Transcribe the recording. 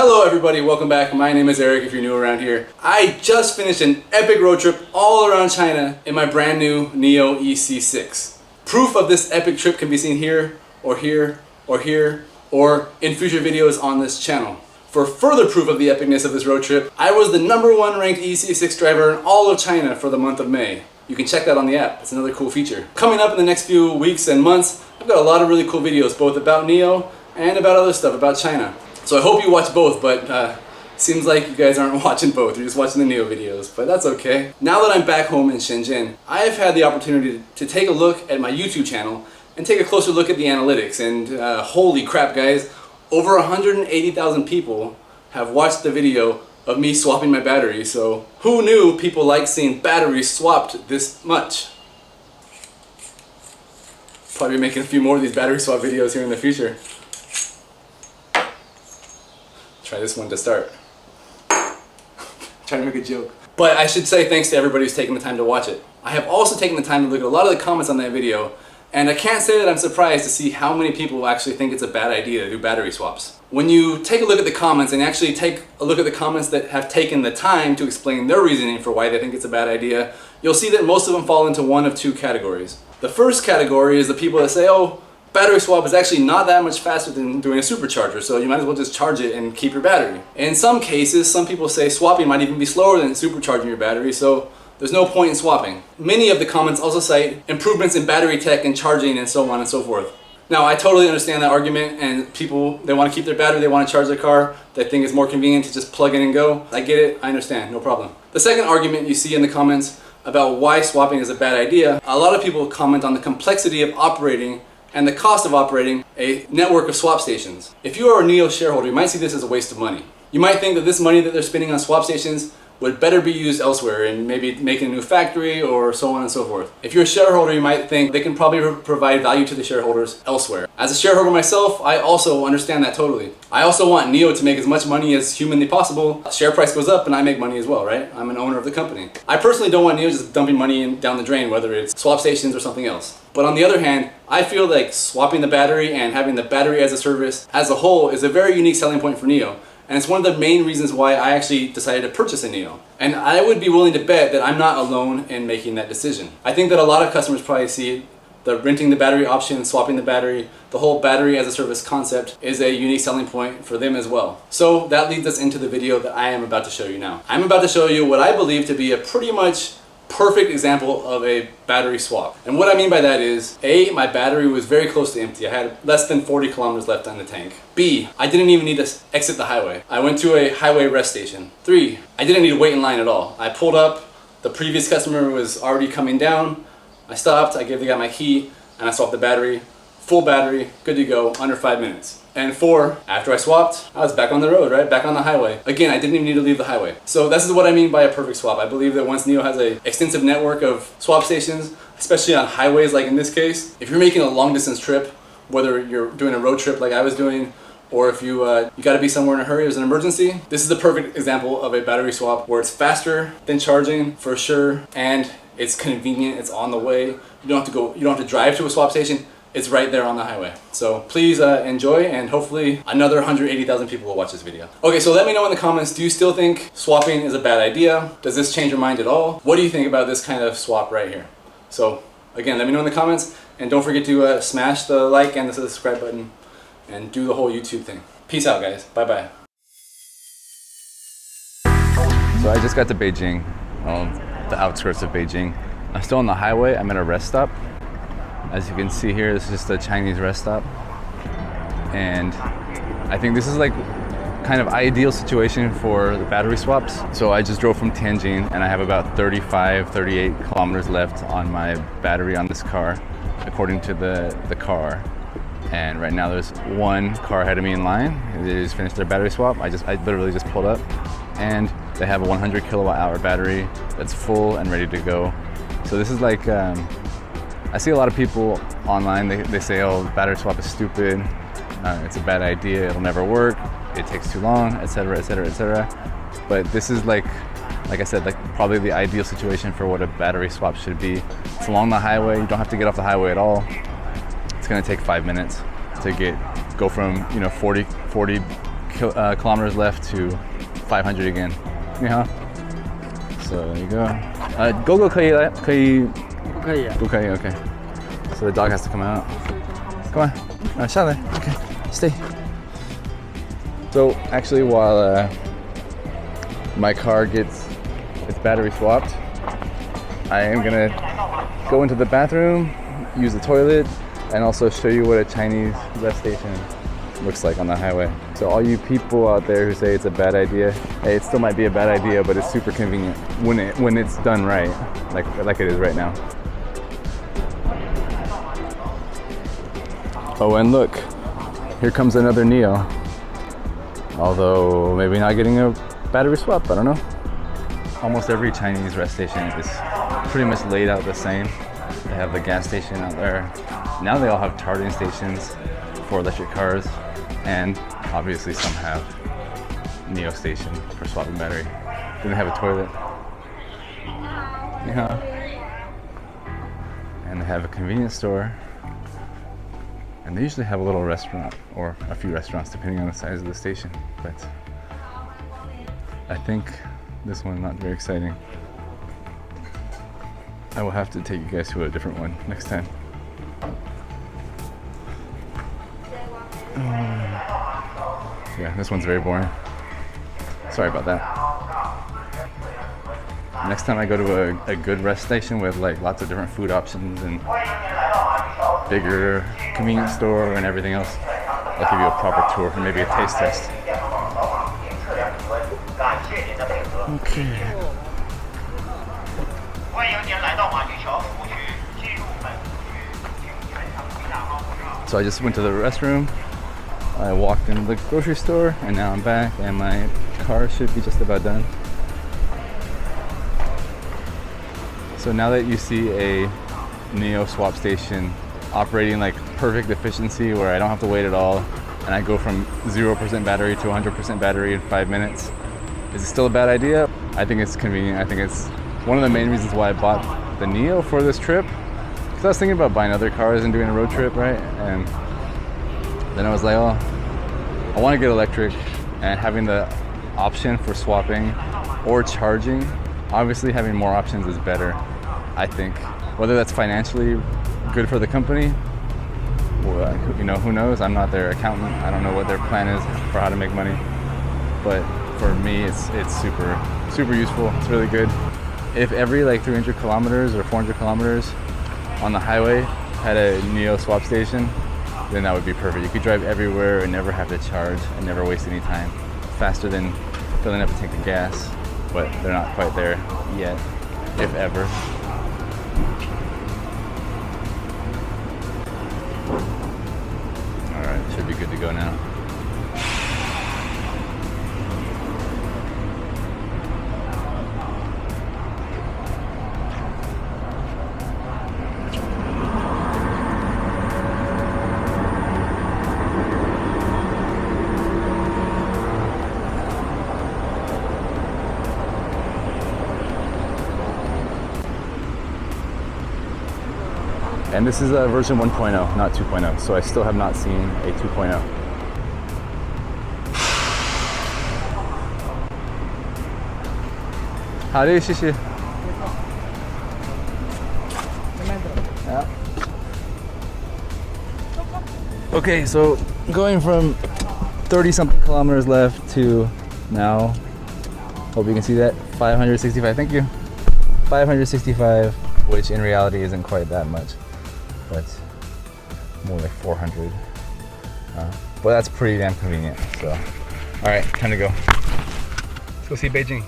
Hello everybody, welcome back. My name is Eric if you're new around here. I just finished an epic road trip all around China in my brand new NIO EC6. Proof of this epic trip can be seen here, or here, or here, or in future videos on this channel. For further proof of the epicness of this road trip, I was the #1 ranked EC6 driver in all of China for the month of May. You can check that on the app, it's another cool feature. Coming up in the next few weeks and months, I've got a lot of really cool videos both about NIO and about other stuff about China. So I hope you watch both, but seems like you guys aren't watching both, you're just watching the NIO videos, but that's okay. Now that I'm back home in Shenzhen, I have had the opportunity to take a look at my YouTube channel and take a closer look at the analytics, and holy crap guys, over 180,000 people have watched the video of me swapping my battery, so who knew people like seeing batteries swapped this much? Probably making a few more of these battery swap videos here in the future. Try this one to start. Trying to make a joke. But I should say thanks to everybody who's taken the time to watch it. I have also taken the time to look at a lot of the comments on that video, and I can't say that I'm surprised to see how many people actually think it's a bad idea to do battery swaps. When you take a look at the comments and actually take a look at the comments that have taken the time to explain their reasoning for why they think it's a bad idea, you'll see that most of them fall into one of two categories. The first category is the people that say, oh, battery swap is actually not that much faster than doing a supercharger, so you might as well just charge it and keep your battery. In some cases, some people say swapping might even be slower than supercharging your battery, so there's no point in swapping. Many of the comments also cite improvements in battery tech and charging and so on and so forth. Now, I totally understand that argument, and people, they want to keep their battery, they want to charge their car, they think it's more convenient to just plug in and go. I get it, I understand, no problem. The second argument you see in the comments about why swapping is a bad idea, a lot of people comment on the complexity of operating and the cost of operating a network of swap stations. If you are a NIO shareholder, you might see this as a waste of money. You might think that this money that they're spending on swap stations would better be used elsewhere and maybe making a new factory or so on and so forth. If you're a shareholder, you might think they can probably provide value to the shareholders elsewhere. As a shareholder myself, I also understand that totally. I also want NIO to make as much money as humanly possible. Share price goes up and I make money as well, right? I'm an owner of the company. I personally don't want NIO just dumping money down the drain, whether it's swap stations or something else. But on the other hand, I feel like swapping the battery and having the battery as a service as a whole is a very unique selling point for NIO. And it's one of the main reasons why I actually decided to purchase a NIO. And I would be willing to bet that I'm not alone in making that decision. I think that a lot of customers probably see the renting the battery option, swapping the battery, the whole battery as a service concept is a unique selling point for them as well. So that leads us into the video that I am about to show you now. I'm about to show you what I believe to be a pretty much perfect example of a battery swap. And what I mean by that is, A, my battery was very close to empty. I had less than 40 kilometers left on the tank. B, I didn't even need to exit the highway. I went to a highway rest station. 3, I didn't need to wait in line at all. I pulled up, the previous customer was already coming down. I stopped, I gave the guy my key, and I swapped the battery. Full battery, good to go, under 5 minutes. And 4, after I swapped, I was back on the road, right? Back on the highway. Again, I didn't even need to leave the highway. So this is what I mean by a perfect swap. I believe that once NIO has an extensive network of swap stations, especially on highways like in this case, if you're making a long distance trip, whether you're doing a road trip like I was doing, or if you gotta be somewhere in a hurry, there's an emergency, this is the perfect example of a battery swap where it's faster than charging for sure, and it's convenient, it's on the way. You don't have to drive to a swap station. It's right there on the highway. So please enjoy, and hopefully another 180,000 people will watch this video. Okay, so let me know in the comments, do you still think swapping is a bad idea? Does this change your mind at all? What do you think about this kind of swap right here? So again, let me know in the comments, and don't forget to smash the like and the subscribe button and do the whole YouTube thing. Peace out guys, bye-bye. So I just got to Beijing, the outskirts of Beijing. I'm still on the highway, I'm at a rest stop. As you can see here, this is just a Chinese rest stop. And I think this is like kind of ideal situation for the battery swaps. So I just drove from Tianjin and I have about 35, 38 kilometers left on my battery on this car, according to the car. And right now there's one car ahead of me in line. They just finished their battery swap. I literally just pulled up, and they have a 100 kilowatt hour battery that's full and ready to go. So this is like, I see a lot of people online, they say, oh, battery swap is stupid, it's a bad idea, it'll never work, it takes too long, etc., etc., etc. But this is like I said, like probably the ideal situation for what a battery swap should be. It's along the highway, you don't have to get off the highway at all. It's gonna take 5 minutes to go from 40 kilometers left to 500 again. Yeah. So there you go. Go 可以来，可以不可以啊？不可以 okay. So the dog has to come out. Come on. 下来 Okay. Stay. So actually while my car gets its battery swapped, I am gonna go into the bathroom, use the toilet, and also show you what a Chinese rest station looks like on the highway. So all you people out there who say it's a bad idea, hey, it still might be a bad idea, but it's super convenient when it's done right, like it is right now. Oh, and look, here comes another NIO. Although maybe not getting a battery swap, I don't know. Almost every Chinese rest station is pretty much laid out the same. They have the gas station out there. Now they all have charging stations for electric cars, and obviously some have NIO station for swapping battery. Then they have a toilet. Yeah. And they have a convenience store. And they usually have a little restaurant or a few restaurants depending on the size of the station. But I think this one's not very exciting. I will have to take you guys to a different one next time. Yeah, this one's very boring. Sorry about that. Next time I go to a good rest station with like lots of different food options and bigger convenience store and everything else, I'll give you a proper tour and maybe a taste test. Okay. So I just went to the restroom, I walked into the grocery store, and now I'm back and my car should be just about done. So now that you see a NIO swap station operating like perfect efficiency where I don't have to wait at all and I go from 0% battery to 100% battery in 5 minutes, is it still a bad idea? I think it's convenient. I think it's one of the main reasons why I bought the NIO for this trip. Because I was thinking about buying other cars and doing a road trip, right? And then I was like, oh, I want to get electric, and having the option for swapping or charging, obviously having more options is better, I think. Whether that's financially good for the company, well, you know, who knows? I'm not their accountant. I don't know what their plan is for how to make money. But for me, it's super useful. It's really good. If every like 300 kilometers or 400 kilometers on the highway had a NIO swap station, then that would be perfect. You could drive everywhere and never have to charge and never waste any time. Faster than filling up a tank of gas, but they're not quite there yet, if ever. All right, should be good to go now. And this is a version 1.0, not 2.0, so I still have not seen a 2.0. Howdy, Shishi. Yeah. Okay, so going from 30 something kilometers left to now, hope you can see that, 565, thank you. 565, which in reality isn't quite that much, but more like 400. But that's pretty damn convenient, so. All right, time to go. Let's go see Beijing.